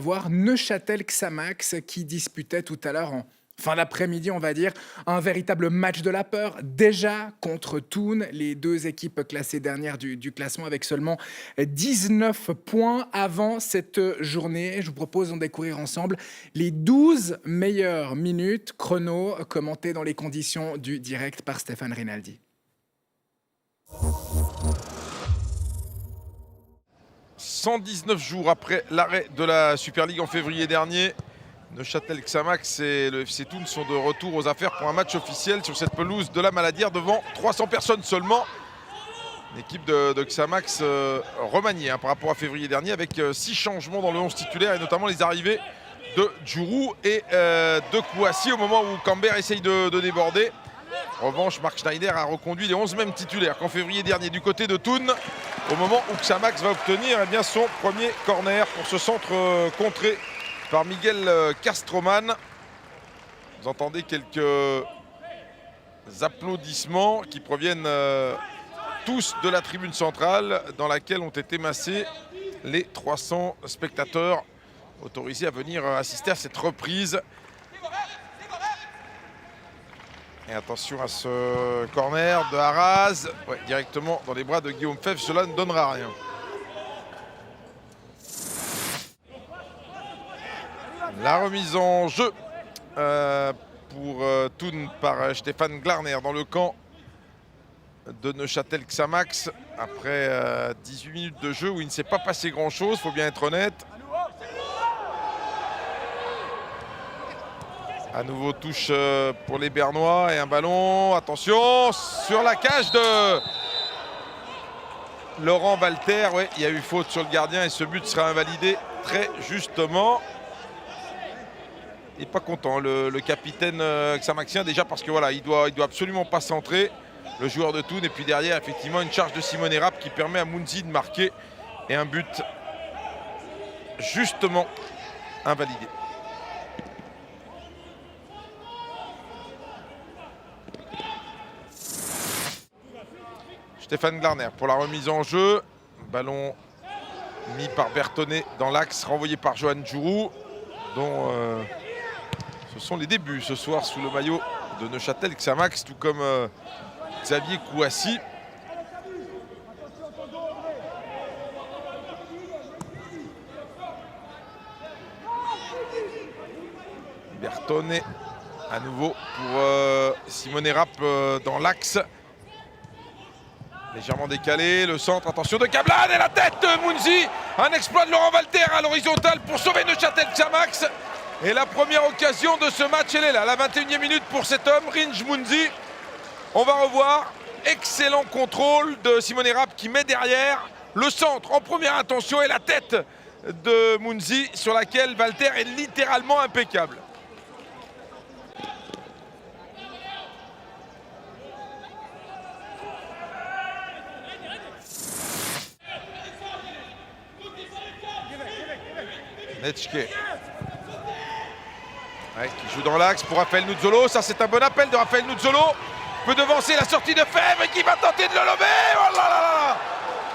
Voir Neuchâtel-Xamax qui disputait tout à l'heure en fin d'après-midi, on va dire, un véritable match de la peur. Déjà contre Thun, les deux équipes classées dernières du classement avec seulement 19 points avant cette journée. Je vous propose d'en découvrir ensemble les 12 meilleures minutes chrono commentées dans les conditions du direct par Stéphane Rinaldi. 119 jours après l'arrêt de la Super League en février dernier, Neuchâtel-Xamax et le FC Thun sont de retour aux affaires pour un match officiel sur cette pelouse de la Maladière devant 300 personnes seulement. Une équipe de Xamax remaniée par rapport à février dernier avec 6 changements dans le 11 titulaire et notamment les arrivées de Djourou et de Kouassi au moment où Camber essaye de déborder. En revanche, Marc Schneider a reconduit les 11 mêmes titulaires qu'en février dernier du côté de Thun, au moment où Xamax va obtenir son premier corner pour ce centre contré par Miguel Castroman. Vous entendez quelques applaudissements qui proviennent tous de la tribune centrale dans laquelle ont été massés les 300 spectateurs autorisés à venir assister à cette reprise. Et attention à ce corner de Haraz, directement dans les bras de Guillaume Fèvre, cela ne donnera rien. La remise en jeu pour Thun par Stéphane Glarner dans le camp de Neuchâtel-Xamax. Après 18 minutes de jeu où il ne s'est pas passé grand-chose, il faut bien être honnête. À nouveau touche pour les Bernois et un ballon, attention, sur la cage de Laurent Walter. Oui, il y a eu faute sur le gardien et ce but sera invalidé très justement. Il n'est pas content le capitaine xamaxien, déjà parce que voilà, il doit absolument pas centrer le joueur de Thun. Et puis derrière, effectivement, une charge de Simone Rapp qui permet à Mounzi de marquer et un but justement invalidé. Stéphane Glarner pour la remise en jeu. Ballon mis par Bertonnet dans l'axe, renvoyé par Johan Djourou, dont ce sont les débuts ce soir sous le maillot de Neuchâtel-Xamax, tout comme Xavier Kouassi. Bertonnet à nouveau pour Simone Rapp dans l'axe. Légèrement décalé, le centre, attention de Kablan et la tête de Mounzi. Un exploit de Laurent Walter à l'horizontale pour sauver Neuchâtel-Xamax. Et la première occasion de ce match, elle est là, la 21e minute pour cet homme, Rinj Mounzi. On va revoir, excellent contrôle de Simone Rapp qui met derrière le centre en première intention et la tête de Mounzi sur laquelle Walter est littéralement impeccable. Netschke qui joue dans l'axe pour Raphaël Nuzzolo. Ça, c'est un bon appel de Raphaël Nuzzolo. Peut devancer la sortie de Fèvre et qui va tenter de le lober. Oh là là là,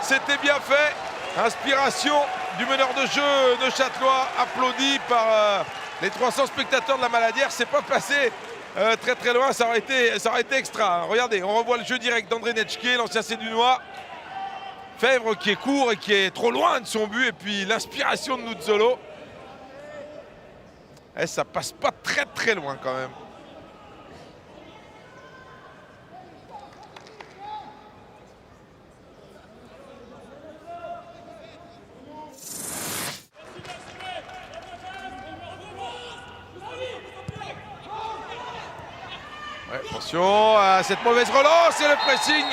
c'était bien fait. Inspiration du meneur de jeu neuchâtelois, applaudi par les 300 spectateurs de la Maladière. C'est pas passé très très loin. Ça aurait été extra. Hein. Regardez, on revoit le jeu direct d'André Netschke, l'ancien Cédunois. Fèvre qui est court et qui est trop loin de son but. Et puis l'inspiration de Nuzzolo. Et ça passe pas très très loin quand même. Ouais, attention à cette mauvaise relance et le pressing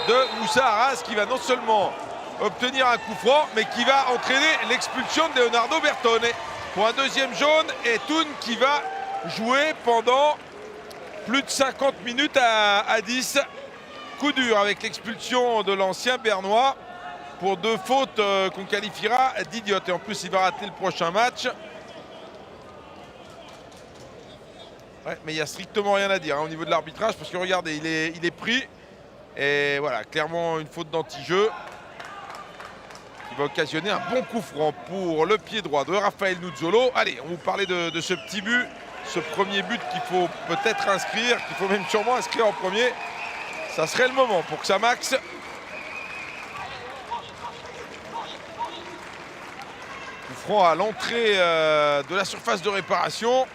de Moussa Haras qui va non seulement obtenir un coup franc mais qui va entraîner l'expulsion de Leonardo Bertonnet pour un deuxième jaune et Thun qui va jouer pendant plus de 50 minutes à 10. Coup dur avec l'expulsion de l'ancien Bernois pour 2 fautes qu'on qualifiera d'idiotes. Et en plus, il va rater le prochain match. Ouais, mais il n'y a strictement rien à dire au niveau de l'arbitrage parce que regardez, il est pris. Et voilà, clairement une faute d'anti-jeu. qui va occasionner un bon coup franc pour le pied droit de Raphaël Nuzzolo. Allez, on vous parlait de ce petit but, ce premier but qu'il faut peut-être inscrire, qu'il faut même sûrement inscrire en premier. Ça serait le moment pour Xamax. Coup franc à l'entrée de la surface de réparation.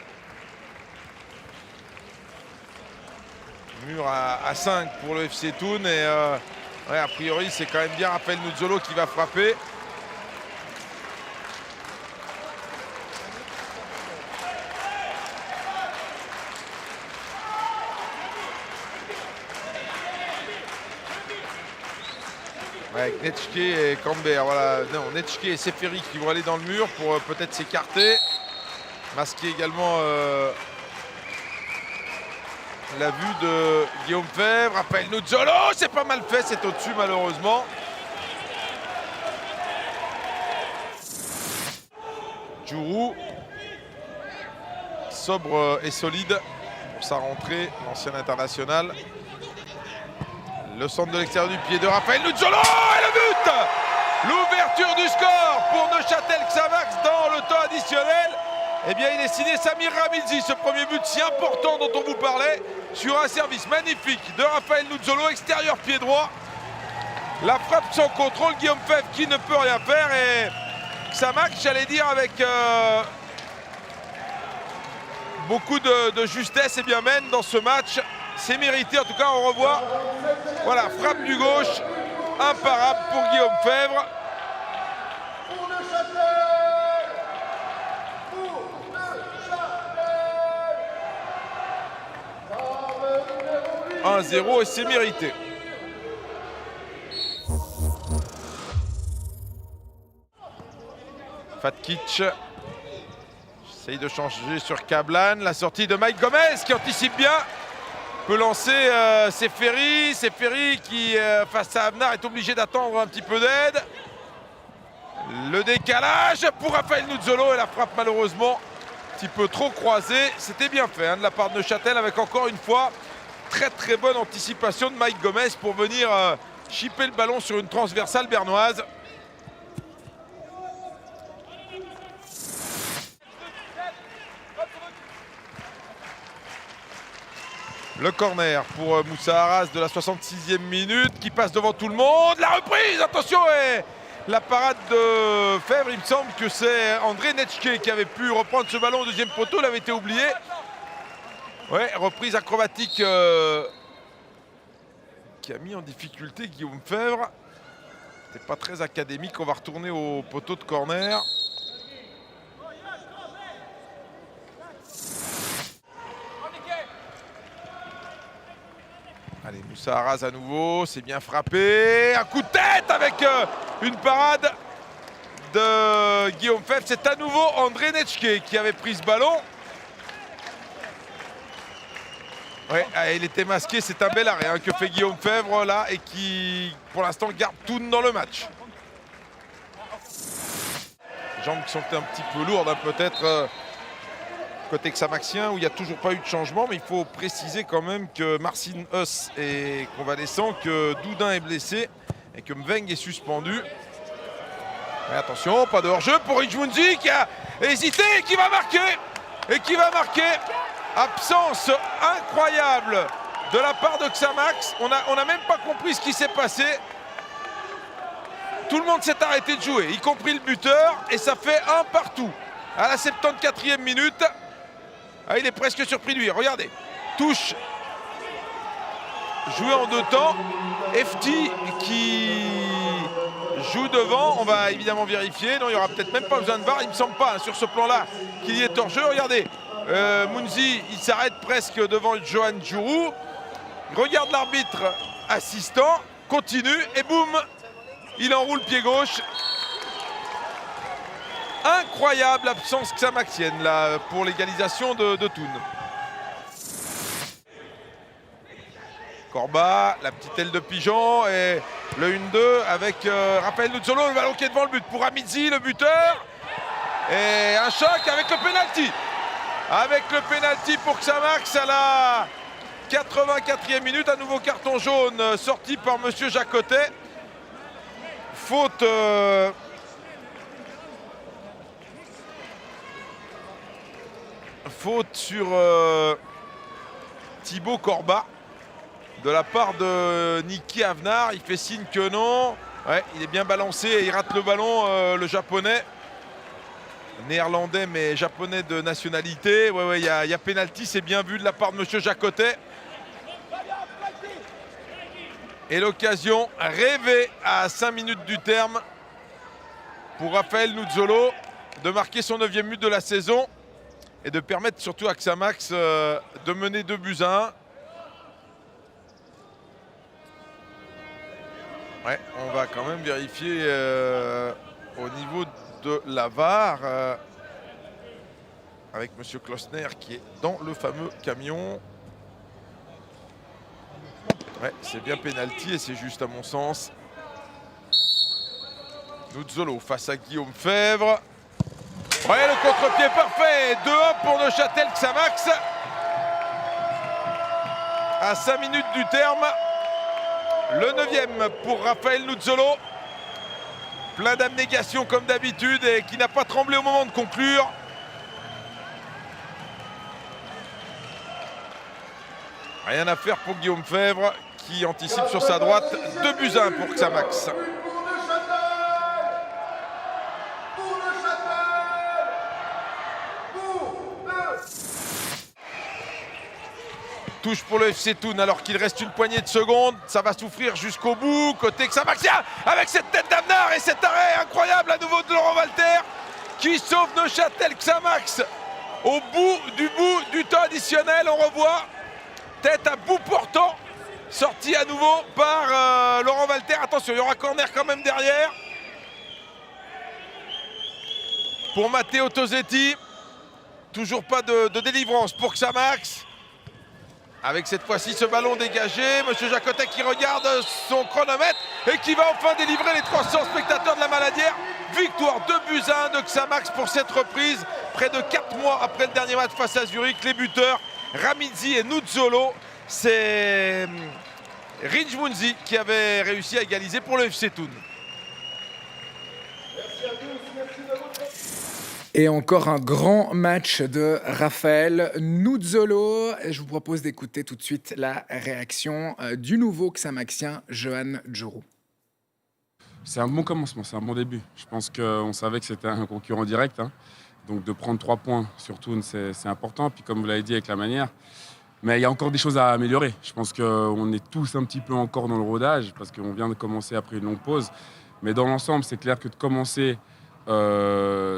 Mur à 5 pour le FC Thun et ouais, a priori c'est quand même bien Raphaël Nuzzolo qui va frapper. Ouais, avec Netschke et Camber, voilà. Non, Netschke et Seferi qui vont aller dans le mur pour peut-être s'écarter. Masquer également la vue de Guillaume Febvre. Raphaël Nuzzolo, c'est pas mal fait, c'est au-dessus malheureusement. Djourou, sobre et solide pour sa rentrée, l'ancien international. Le centre de l'extérieur du pied de Raphaël Nuzzolo et le but! L'ouverture du score pour Neuchâtel Xamax dans le temps additionnel. Eh bien, il est signé Samir Ramilzi, ce premier but si important dont on vous parlait, sur un service magnifique de Raphaël Nuzzolo, extérieur pied droit. La frappe sans contrôle, Guillaume Febvre qui ne peut rien faire et Xamax, j'allais dire, avec beaucoup de justesse, et bien mène dans ce match. C'est mérité, en tout cas, on revoit. Voilà, frappe du gauche, imparable pour Guillaume Febvre. 1-0 et c'est mérité. Fatkic essaye de changer sur Cablan. La sortie de Mike Gomez qui anticipe bien. Peut lancer Seferi. Seferi qui, face à Avnar, est obligé d'attendre un petit peu d'aide. Le décalage pour Raphaël Nuzzolo et la frappe malheureusement un petit peu trop croisée. C'était bien fait hein, de la part de Neuchâtel avec encore une fois très bonne anticipation de Mike Gomez pour venir chipper le ballon sur une transversale bernoise. Le corner pour Moussa Arras de la 66e minute qui passe devant tout le monde. La reprise, attention, et la parade de Febvre. Il me semble que c'est André Netschke qui avait pu reprendre ce ballon au deuxième poteau. Il avait été oublié. Ouais, reprise acrobatique qui a mis en difficulté Guillaume Febvre. C'était pas très académique. On va retourner au poteau de corner. Allez, Moussa Arras à nouveau, c'est bien frappé. Un coup de tête avec une parade de Guillaume Febvre. C'est à nouveau André Netschke qui avait pris ce ballon. Ouais, il était masqué, c'est un bel arrêt hein, que fait Guillaume Febvre là et qui, pour l'instant, garde Thun dans le match. Jambes qui sont un petit peu lourdes, hein, peut-être côté xamaxien où il n'y a toujours pas eu de changement, mais il faut préciser quand même que Marcin Huss est convalescent, que Doudin est blessé et que Mveng est suspendu. Mais attention, pas de hors-jeu pour Rijmunzi qui a hésité et qui va marquer. Et qui va marquer. Absence incroyable de la part de Xamax. On n'a même pas compris ce qui s'est passé. Tout le monde s'est arrêté de jouer, y compris le buteur, et ça fait un partout. À la 74e minute, ah, il est presque surpris de lui. Regardez, touche joué en deux temps. FT qui joue devant, on va évidemment vérifier. Non, il n'y aura peut-être même pas besoin de VAR, il ne me semble pas hein, sur ce plan-là qu'il y ait hors-jeu. Regardez, Mounzi, il s'arrête presque devant Johan Djourou. Regarde l'arbitre assistant, continue et boum, il enroule pied gauche. Incroyable absence xamaxienne là pour l'égalisation de Thun. Corba, la petite aile de pigeon et le 1-2 avec Raphaël Nuzzolo, le ballon qui est devant le but pour Amidzi, le buteur. Et un choc avec le pénalty. Avec le pénalty pour Xamax à la 84e minute, un nouveau carton jaune sorti par Monsieur Jacotet. Faute faute sur Thibaut Corbat de la part de Niki Avnar. Il fait signe que non. Ouais, il est bien balancé et il rate le ballon, le japonais. Néerlandais mais japonais de nationalité. Ouais, il y a pénalty, c'est bien vu de la part de monsieur Jacotet. Et l'occasion rêvée à 5 minutes du terme pour Raphaël Nuzzolo de marquer son 9e but de la saison et de permettre surtout à Xamax de mener 2-1. Ouais, on va quand même vérifier au niveau de la VAR avec monsieur Klosner qui est dans le fameux camion. Ouais, c'est bien pénalty et c'est juste à mon sens. Nuzzolo face à Guillaume Fèvre. Ouais, le contre-pied parfait. 2-1 pour Neuchâtel Xamax. À 5 minutes du terme. Le 9e pour Raphaël Nuzzolo. Plein d'abnégation comme d'habitude et qui n'a pas tremblé au moment de conclure. Rien à faire pour Guillaume Fèvre qui anticipe sur sa droite. 2-1 pour Xamax. Touche pour le FC Thun alors qu'il reste une poignée de secondes. Ça va souffrir jusqu'au bout. Côté Xamaxien avec cette tête d'Avnar et cet arrêt incroyable à nouveau de Laurent Walter qui sauve Neuchâtel Xamax au bout du temps additionnel. On revoit tête à bout portant sorti à nouveau par Laurent Walter. Attention, il y aura corner quand même derrière pour Matteo Tosetti. Toujours pas de délivrance pour Xamax. Avec cette fois-ci ce ballon dégagé, monsieur Jacotet qui regarde son chronomètre et qui va enfin délivrer les 300 spectateurs de la Maladière. Victoire 2-1 de Xamax pour cette reprise. Près de 4 mois après le dernier match face à Zurich, les buteurs Ramizzi et Nuzzolo. C'est Rinjmunzi qui avait réussi à égaliser pour le FC Thun. Et encore un grand match de Raphaël Nuzzolo. Je vous propose d'écouter tout de suite la réaction du nouveau Xamaxien, Johan Djourou. C'est un bon commencement, c'est un bon début. Je pense qu'on savait que c'était un concurrent direct. Donc de prendre 3 points sur Thun, c'est important. Puis comme vous l'avez dit avec la manière, mais il y a encore des choses à améliorer. Je pense qu'on est tous un petit peu encore dans le rodage parce qu'on vient de commencer après une longue pause. Mais dans l'ensemble, c'est clair que de commencer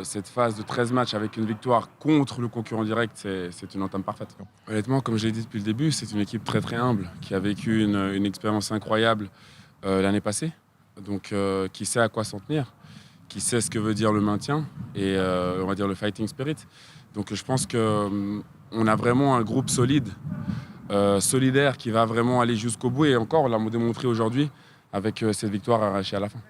cette phase de 13 matchs avec une victoire contre le concurrent direct, c'est une entame parfaite. Honnêtement, comme je l'ai dit depuis le début, c'est une équipe très très humble qui a vécu une expérience incroyable l'année passée, donc qui sait à quoi s'en tenir, qui sait ce que veut dire le maintien et on va dire le fighting spirit. Donc je pense qu'on a vraiment un groupe solide, solidaire, qui va vraiment aller jusqu'au bout et encore, on l'a démontré aujourd'hui avec cette victoire arrachée à la fin.